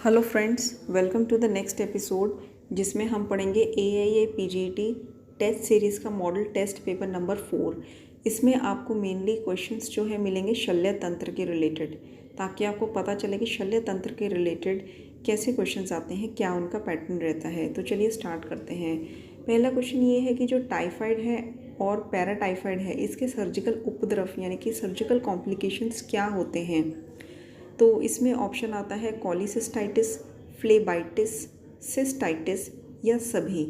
Hello friends, welcome to the next episode जिसमें हम पढ़ेंगे AIA PGT टेस्ट सीरीज़ का मॉडल टेस्ट पेपर नंबर 4। इसमें आपको मेनली क्वेश्चंस जो है मिलेंगे शल्य तंत्र के रिलेटेड, ताकि आपको पता चले कि शल्य तंत्र के रिलेटेड कैसे क्वेश्चंस आते हैं, क्या उनका पैटर्न रहता है। तो चलिए स्टार्ट करते हैं। पहला क्वेश्चन ये है कि जो टाइफाइड है और पैराटाइफाइड है, इसके सर्जिकल उपद्रव यानी कि सर्जिकल कॉम्प्लिकेशंस क्या होते हैं। तो इसमें ऑप्शन आता है कॉलीसिस्टाइटिस, फ्लेबाइटिस, सिस्टाइटिस या सभी।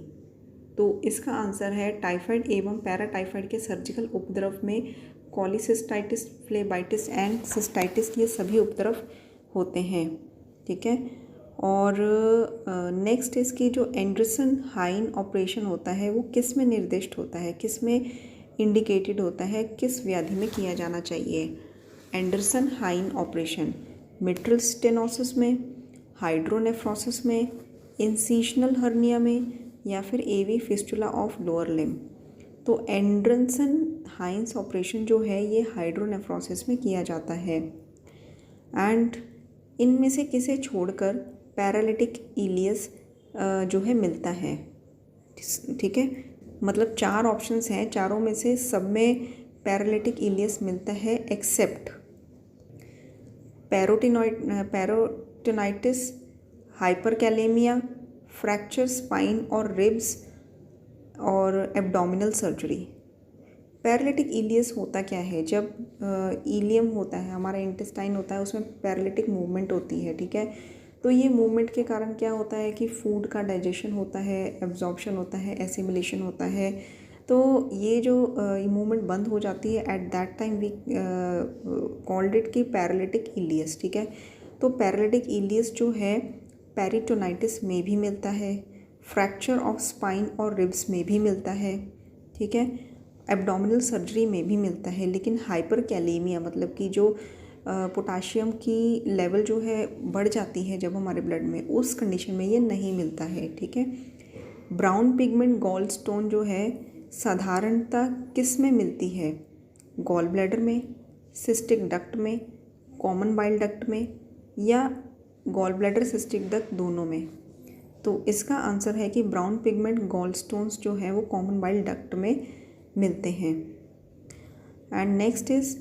तो इसका आंसर है टाइफाइड एवं पैराटाइफाइड के सर्जिकल उपद्रव में कॉलीसिस्टाइटिस, फ्लेबाइटिस एंड सिस्टाइटिस ये सभी उपद्रव होते हैं। ठीक है। और नेक्स्ट इसकी जो एंडरसन हाइन ऑपरेशन होता है वो किस में निर्दिष्ट होता है, किस में इंडिकेटेड होता है, किस व्याधि में किया जाना चाहिए। एंडरसन हाइन ऑपरेशन मिट्रल स्टेनोसिस में, हाइड्रोनेफ्रोसिस में, इंसिशनल हर्निया में या फिर AV fistula of lower limb. तो एंडरसन हाइन्स ऑपरेशन जो है ये हाइड्रोनेफ्रोसिस में किया जाता है। एंड इनमें से किसे छोड़कर पैरालिटिक इलियस जो है मिलता है। ठीक है, मतलब 4 ऑप्शंस हैं, चारों में से सब में पैरालिटिक इलियस मिलता है एक्सेप्ट पैरोटिनाइटिस, हाइपरकैलेमिया, फ्रैक्चर स्पाइन और रिब्स और एब्डोमिनल सर्जरी। पैरालिटिक इलियस होता क्या है, जब इलियम होता है, हमारा इंटेस्टाइन होता है, उसमें पैरालिटिक मूवमेंट होती है। ठीक है, तो ये मूवमेंट के कारण क्या होता है कि फूड का डाइजेशन होता है, एब्जॉर्प्शन होता है, एसिमिलेशन होता है। तो ये जो मूवमेंट बंद हो जाती है, at that time we called it की पैरालिटिक इलियस। ठीक है, तो पैरालिटिक इलियस जो है पेरिटोनाइटिस में भी मिलता है, फ्रैक्चर ऑफ स्पाइन और रिब्स में भी मिलता है। ठीक है, एब्डोमिनल सर्जरी में भी मिलता है, लेकिन हाइपरकैलेमिया मतलब कि जो पोटाशियम की लेवल जो है बढ़ जाती है जब हमारे ब्लड में, उस कंडीशन में ये नहीं मिलता है। ठीक है, ब्राउन पिगमेंट गॉल स्टोन जो है साधारणतः किस में मिलती है, गॉल ब्लैडर में, सिस्टिक डक्ट में, कॉमन बाइल डक्ट में या गॉल ब्लैडर सिस्टिक डक्ट दोनों में। तो इसका आंसर है कि ब्राउन पिगमेंट गॉल स्टोन्स जो है वो कॉमन बाइल डक्ट में मिलते हैं। And next is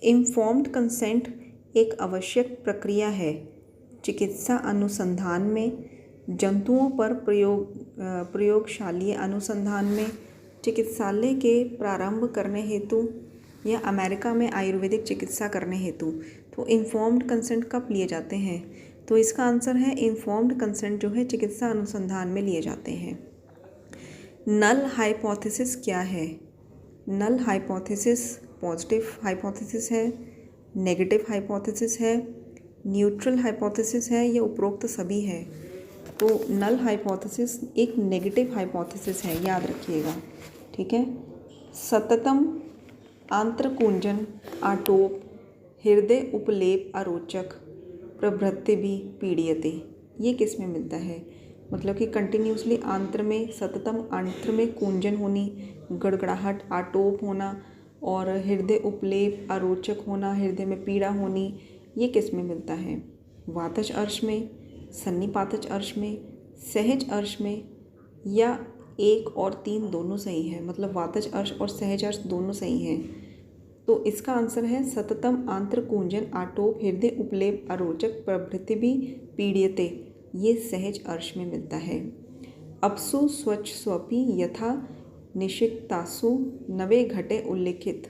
informed consent एक आवश्यक प्रक्रिया है चिकित्सा अनुसंधान में, जंतुओं पर प्रयोगशालीय अनुसंधान में, चिकित्सालय के प्रारंभ करने हेतु या अमेरिका में आयुर्वेदिक चिकित्सा करने हेतु। तो इन्फॉर्म्ड कंसेंट कब लिए जाते हैं, तो इसका आंसर है इन्फॉर्म्ड कंसेंट जो है चिकित्सा अनुसंधान में लिए जाते हैं। नल हाइपोथेसिस क्या है, नल हाइपोथेसिस पॉजिटिव हाइपोथेसिस है, नेगेटिव हाइपोथेसिस है, न्यूट्रल हाइपोथेसिस है या उपरोक्त सभी है। तो नल हाइपोथेसिस एक नेगेटिव हाइपोथेसिस है, याद रखिएगा। ठीक है, सततम आंत्रकुंजन आटोप हृदय उपलेप अरोचक प्रभृति भी पीड़ियते, ये किस में मिलता है, मतलब कि कंटिन्यूसली आंत्र में, सततम आंत्र में कुंजन होनी, गड़गड़ाहट, आटोप होना और हृदय उपलेप अरोचक होना, हृदय में पीड़ा होनी, ये किस में मिलता है, वातज अर्श में, सन्निपातज अर्श में, सहज अर्श में या 1 और 3 दोनों सही है, मतलब वातज अर्श और सहज अर्श दोनों सही हैं। तो इसका आंसर है सततम आंत्र कुंजन आटोप हृदय उपलेप अरोचक प्रभृति भी पीड़ियते, ये सहज अर्श में मिलता है। अपसु स्वच्छ स्वपि यथा निषिक्तासु नवे घटे उल्लिखित,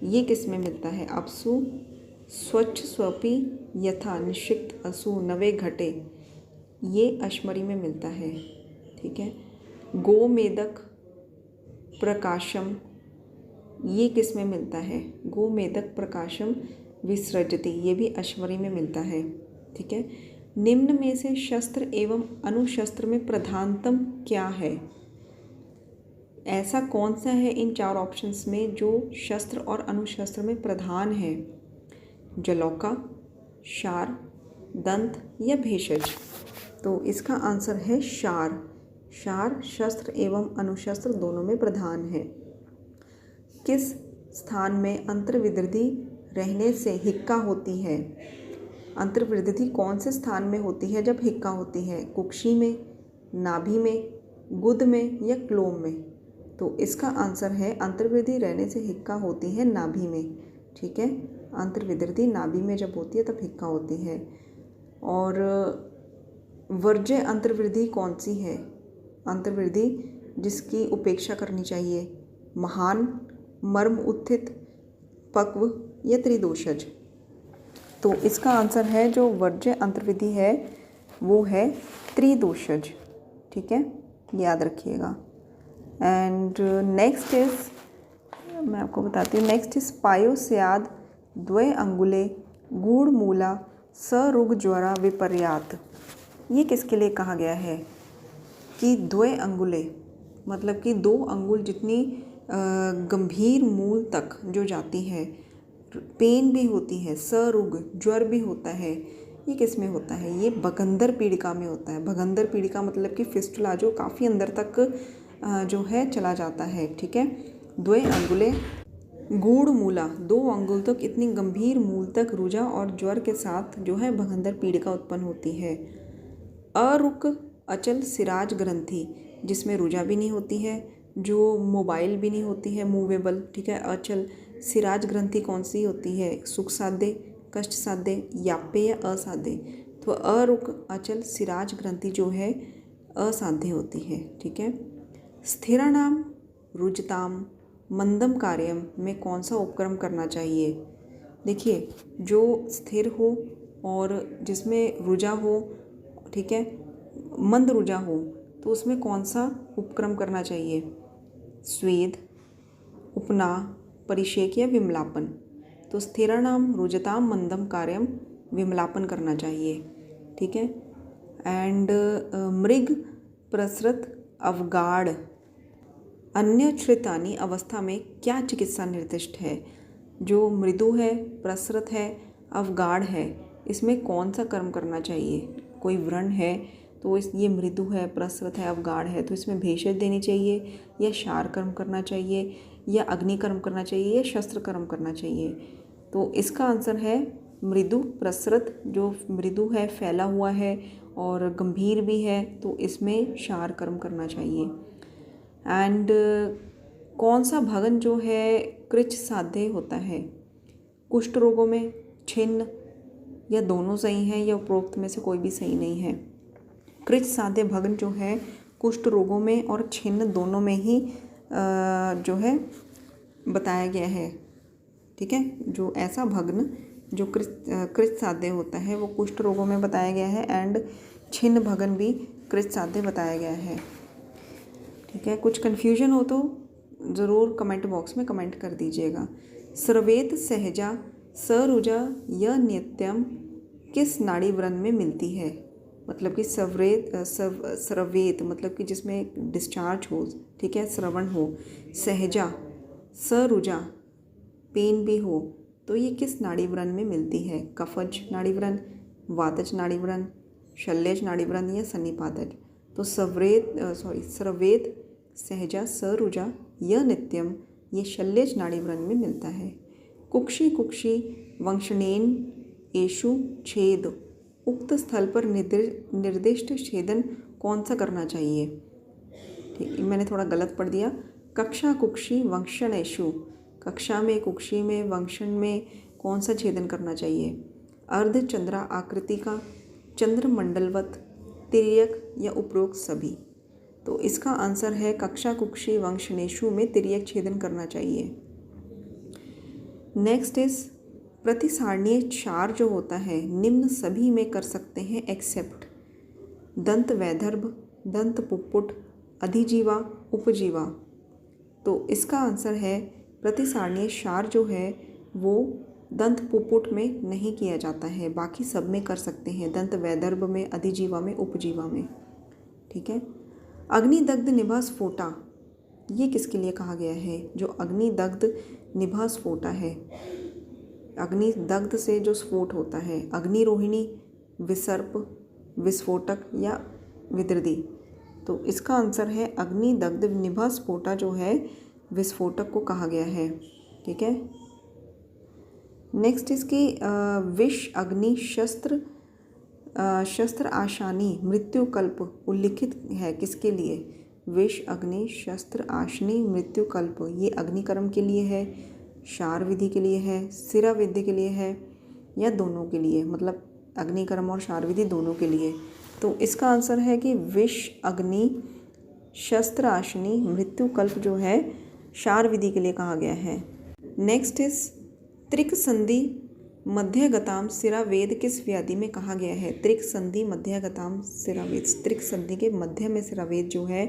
ये किस में मिलता है, अपसु स्वच्छ स्वपि यथा निषिक्त असु नवे घटे, ये अश्मरी में मिलता है। ठीक है, गोमेदक प्रकाशम, ये किस में मिलता है, गोमेदक प्रकाशम विसृजति, ये भी अश्वरी में मिलता है। ठीक है, निम्न में से शस्त्र एवं अनुशस्त्र में प्रधानतम क्या है, ऐसा कौन सा है इन 4 ऑप्शंस में जो शस्त्र और अनुशस्त्र में प्रधान है, जलौका, शार, दंत या भेषज। तो इसका आंसर है शार। शार शस्त्र एवं अनुशस्त्र दोनों में प्रधान है। किस स्थान में अंतर्विदृधि रहने से हिक्का होती है, अंतर्वृद्धि कौन से स्थान में होती है जब हिक्का होती है? कुक्षी में, नाभि में, गुद में या क्लोम में? तो इसका आंसर है अंतर्वृद्धि रहने से हिक्का होती है नाभि में। ठीक है, अंतर्वृद्धि नाभि में जब होती है तब हिक्का होती है। और वर्ज्य अंतर्वृद्धि कौन सी है? अंतर्वृद्धि जिसकी उपेक्षा करनी चाहिए? महान, मर्म उत्थित, पक्व या त्रिदोषज? तो इसका आंसर है जो वर्ज्य अंतर्वृद्धि है वो है त्रिदोषज। ठीक है, याद रखिएगा। एंड नेक्स्ट इज, मैं आपको बताती हूँ, नेक्स्ट इज पायोस्याद द्वय अंगुले गूढ़मूला सरुग ज्वरा विपर्यात। ये किसके लिए कहा गया है कि द्वय अंगुले मतलब कि 2 अंगुल जितनी गंभीर मूल तक जो जाती है, पेन भी होती है, सरुग ज्वर भी होता है। ये किस में होता है? ये भगंदर पीड़िका में होता है। भगंदर पीड़िका मतलब कि फिस्टुला जो काफ़ी अंदर तक जो है चला जाता है। ठीक है, द्वय अंगुले गूढ़ मूला, 2 अंगुल तक इतनी गंभीर मूल तक रुजा और ज्वर के साथ जो है भगंदर पीड़िका उत्पन्न होती है। अरुक अचल सिराज ग्रंथि, जिसमें रुजा भी नहीं होती है, जो मोबाइल भी नहीं होती है, मूवेबल। ठीक है, अचल सिराज ग्रंथि कौन सी होती है? सुख साध्य, कष्ट साध्य, याप्य या असाध्य? तो अरुक अचल सिराज ग्रंथि जो है असाध्य होती है। ठीक है, स्थिराणाम रुजताम मंदम कार्यम में कौन सा उपक्रम करना चाहिए? देखिए, जो स्थिर हो और जिसमें रुजा हो, ठीक है, मंद रुजा हो, तो उसमें कौन सा उपक्रम करना चाहिए? स्वेद, उपना, परिषेक या विमलापन? तो स्थिराणाम रुजताम मंदम कार्यम विमलापन करना चाहिए। ठीक है, एंड मृग प्रसृत अवगाढ़ अन्यश्रितानी अवस्था में क्या चिकित्सा निर्दिष्ट है? जो मृदु है, प्रसृत है, अवगाढ़ है, इसमें कौन सा कर्म करना चाहिए? कोई व्रण है तो ये मृदु है, प्रसृत है, अवगाढ़ है, तो इसमें भेषज देनी चाहिए या शार कर्म करना चाहिए या अग्नि कर्म करना चाहिए या शस्त्र कर्म करना चाहिए? तो इसका आंसर है मृदु प्रसृत। जो मृदु है, फैला हुआ है और गंभीर भी है, तो इसमें शार कर्म करना चाहिए। एंड कौन सा भगन जो है कृच साध्य होता है? कुष्ठ रोगों में, छिन्न या दोनों सही हैं या उपरोक्त में से कोई भी सही नहीं है? कृच साध्य भग्न जो है कुष्ठ रोगों में और छिन्न दोनों में ही जो है बताया गया है। ठीक है, जो ऐसा भग्न जो कृच साध्य होता है वो कुष्ठ रोगों में बताया गया है एंड छिन्न भग्न भी कृच साध्य बताया गया है। ठीक है, कुछ कन्फ्यूजन हो तो ज़रूर कमेंट बॉक्स में कमेंट कर दीजिएगा। स्रवेत सहजा सरुजा य नित्यम किस नाड़ी व्रण में मिलती है? मतलब कि स्रवेत मतलब कि जिसमें डिस्चार्ज हो, ठीक है, श्रवण हो। सहजा, सरुजा, पेन भी हो, तो ये किस नाड़ी व्रण में मिलती है? कफज नाड़ी व्रण, वातज नाड़ी व्रण, शल्यज नाड़ी व्रण या सन्निपातज? तो स्रवेत सहजा सरुजा य नित्यम ये शल्यज नाड़ी व्रण में मिलता है। कुक्षी कुक्षी वंशनेन एषु छेद, उक्त स्थल पर निर्दिष्ट छेदन कौन सा करना चाहिए? ठीक, मैंने थोड़ा गलत पढ़ दिया। कक्षा कुक्षी वंशनेषु, कक्षा में, कुक्षी में, वंशन में कौन सा छेदन करना चाहिए? अर्ध चंद्रा आकृति का, चंद्रमंडलवत, तिर्यक या उपरोक्त सभी? तो इसका आंसर है कक्षा कुक्षी वंशनेषु में तिर्यक छेदन करना चाहिए। नेक्स्ट इज प्रतिसारणीय क्षार जो होता है निम्न सभी में कर सकते हैं एक्सेप्ट दंत वैदर्भ, दंत पुप्पुट, अधिजीवा, उपजीवा। तो इसका आंसर है प्रतिसारणीय क्षार जो है वो दंत पुप्पुट में नहीं किया जाता है, बाकी सब में कर सकते हैं, दंत वैदर्भ में, अधिजीवा में, उपजीवा में। ठीक है, अग्निदग्ध निभा स्फोटा ये किसके लिए कहा गया है? जो अग्निदग्ध निभा स्फोटा है, अग्निदग्ध से जो स्फोट होता है, अग्निरोहिणी, विसर्प, विस्फोटक या विदृति। तो इसका आंसर है अग्निदग्ध निभा स्फोटा जो है विस्फोटक को कहा गया है। ठीक है, नेक्स्ट इसकी विष अग्नि शस्त्र शस्त्र आशानी मृत्युकल्प उल्लिखित है किसके लिए? विष अग्नि शस्त्र आशनी मृत्युकल्प ये अग्निकर्म के लिए है, शार विधि के लिए है, सिरा विधि के लिए है, या दोनों के लिए? मतलब अग्निकर्म और शार विधि दोनों के लिए। तो इसका आंसर है कि विष अग्नि शस्त्र आशनी मृत्युकल्प जो है शार विधि के लिए कहा गया है। नेक्स्ट इज त्रिक संधि मध्यगताम सिरावेद किस व्याधि में कहा गया है? त्रिक संधि मध्यगताम सिरावेद, त्रिक संधि के मध्य में सिरावेद जो है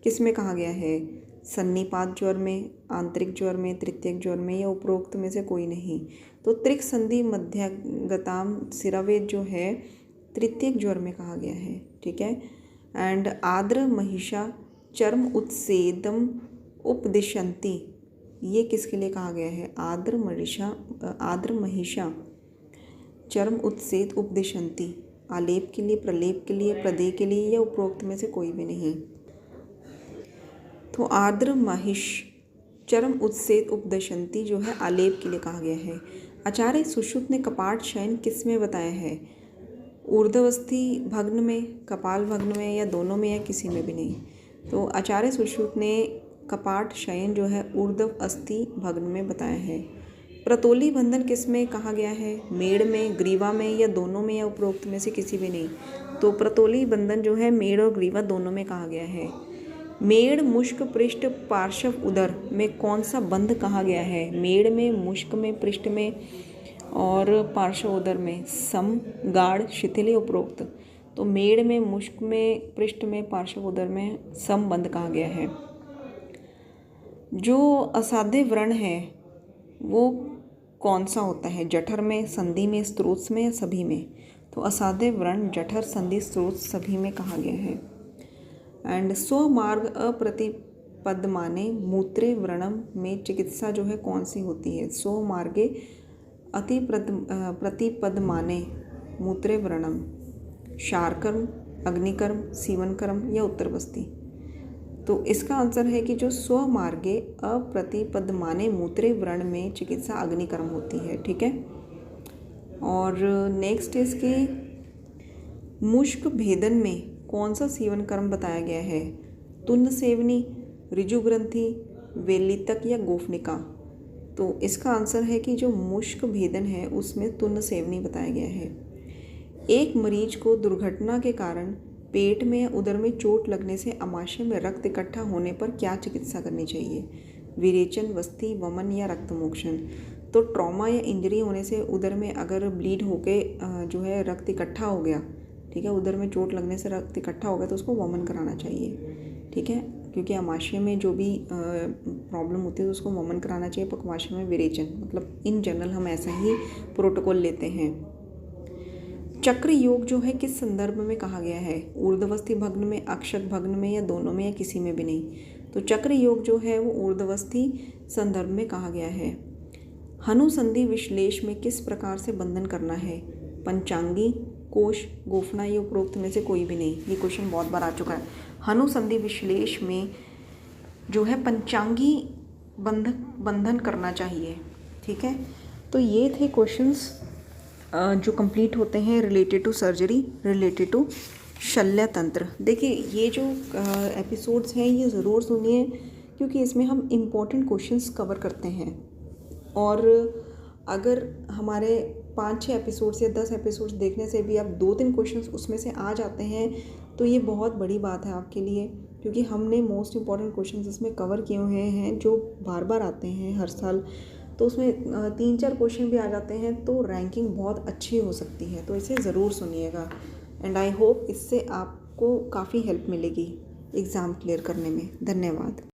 किस में कहा गया है? सन्निपात ज्वर में, आंतरिक ज्वर में, तृतीयक ज्वर में, या उपरोक्त में से कोई नहीं? तो त्रिक संधि मध्यगताम सिरावेद जो है तृतीयक ज्वर में कहा गया है। ठीक है। एंड आर्द्र महिषा चर्म उत्सेदम उपदिशंति ये किसके लिए कहा गया है? आर्द्र महिषा चर्म उत्सेद उपदिशंति आलेप के लिए, प्रलेप के लिए, प्रदेय के लिए, या उपरोक्त में से कोई भी नहीं? तो आर्द्र महिष चर्म उत्सेद उपदिशंति जो है आलेप के लिए कहा गया है। आचार्य सुश्रुत ने कपाट शयन किस में बताया है? ऊर्ध्वस्थी भग्न में, कपाल भग्न में, या दोनों में, या किसी में भी नहीं? तो आचार्य सुश्रुत ने कपाट शयन जो है ऊर्ध्व अस्थि भग्न में बताया है। प्रतोली बंधन किस में कहा गया है? मेड़ में, ग्रीवा में, या दोनों में, या उपरोक्त में से किसी भी नहीं? तो प्रतोली बंधन जो है मेड़ और ग्रीवा दोनों में कहा गया है। मेड़ मुष्क पृष्ठ पार्श्व उदर में कौन सा बंध कहा गया है? मेड़ में, मुष्क में, पृष्ठ में और पार्श्व उदर में सम, गाढ़, शिथिल, उपरोक्त? तो मेड़ में, मुष्क में, पृष्ठ में, पार्श्व उदर में सम बंध कहा गया है। जो असाध्य व्रण है वो कौन सा होता है? जठर में, संधि में, स्त्रोत में, या सभी में? तो असाध्य व्रण जठर, संधि, स्त्रोत सभी में कहा गया है। एंड स्वमार्ग अप्रतिपद्यमाने मूत्रे व्रणम में चिकित्सा जो है कौन सी होती है? स्वमार्गे अति प्रतिपद्यमाने मूत्रे व्रणम शारकर्म, अग्निकर्म, सीवनकर्म, या उत्तरबस्ती? तो इसका आंसर है कि जो स्वमार्गे अप्रतिपद्यमाने मूत्रे व्रण में चिकित्सा अग्निकर्म होती है। ठीक है। और नेक्स्ट इसके मुष्क भेदन में कौन सा सीवन कर्म बताया गया है? तुन्न सेवनी, ऋजु ग्रंथि, वेलितक, या गोफनिका? तो इसका आंसर है कि जो मुष्क भेदन है उसमें तुन्न सेवनी बताया गया है। एक मरीज को दुर्घटना के कारण पेट में या उदर में चोट लगने से आमाशय में रक्त इकट्ठा होने पर क्या चिकित्सा करनी चाहिए? विरेचन, वस्ती, वमन, या रक्तमोक्षण? तो ट्रॉमा या इंजरी होने से उदर में अगर ब्लीड होके जो है रक्त इकट्ठा हो गया, ठीक है, उदर में चोट लगने से रक्त इकट्ठा हो गया तो उसको वमन कराना चाहिए। ठीक है, क्योंकि आमाशय में जो भी प्रॉब्लम होती है तो उसको वमन कराना चाहिए। पक्वाशय में विरेचन, मतलब इन जनरल हम ऐसा ही प्रोटोकॉल लेते हैं। चक्र योग जो है किस संदर्भ में कहा गया है? ऊर्ध्वस्थी भग्न में, अक्षक भग्न में, या दोनों में, या किसी में भी नहीं? तो चक्र योग जो है वो ऊर्ध्वस्थी संदर्भ में कहा गया है। हनुसंधि विश्लेष में किस प्रकार से बंधन करना है? पंचांगी, कोश, गोफना, या उपरोक्त में से कोई भी नहीं? ये क्वेश्चन बहुत बार आ चुका है। हनुसंधि विश्लेष में जो है पंचांगी बंधन करना चाहिए। ठीक है, तो ये थे क्वेश्चंस जो कंप्लीट होते हैं related to surgery, related to शल्य तंत्र। देखिए ये जो एपिसोड्स हैं ये ज़रूर सुनिए क्योंकि इसमें हम इम्पॉर्टेंट क्वेश्चंस कवर करते हैं। और अगर हमारे 5-6 एपिसोड्स या 10 एपिसोड्स देखने से भी आप 2-3 क्वेश्चंस उसमें से आ जाते हैं तो ये बहुत बड़ी बात है आपके लिए, क्योंकि हमने मोस्ट इम्पॉर्टेंट क्वेश्चंस इसमें कवर किए हुए हैं जो बार बार आते हैं हर साल। तो उसमें 3-4 क्वेश्चन भी आ जाते हैं तो रैंकिंग बहुत अच्छी हो सकती है। तो इसे ज़रूर सुनिएगा एंड आई होप इससे आपको काफ़ी हेल्प मिलेगी एग्ज़ाम क्लियर करने में। धन्यवाद।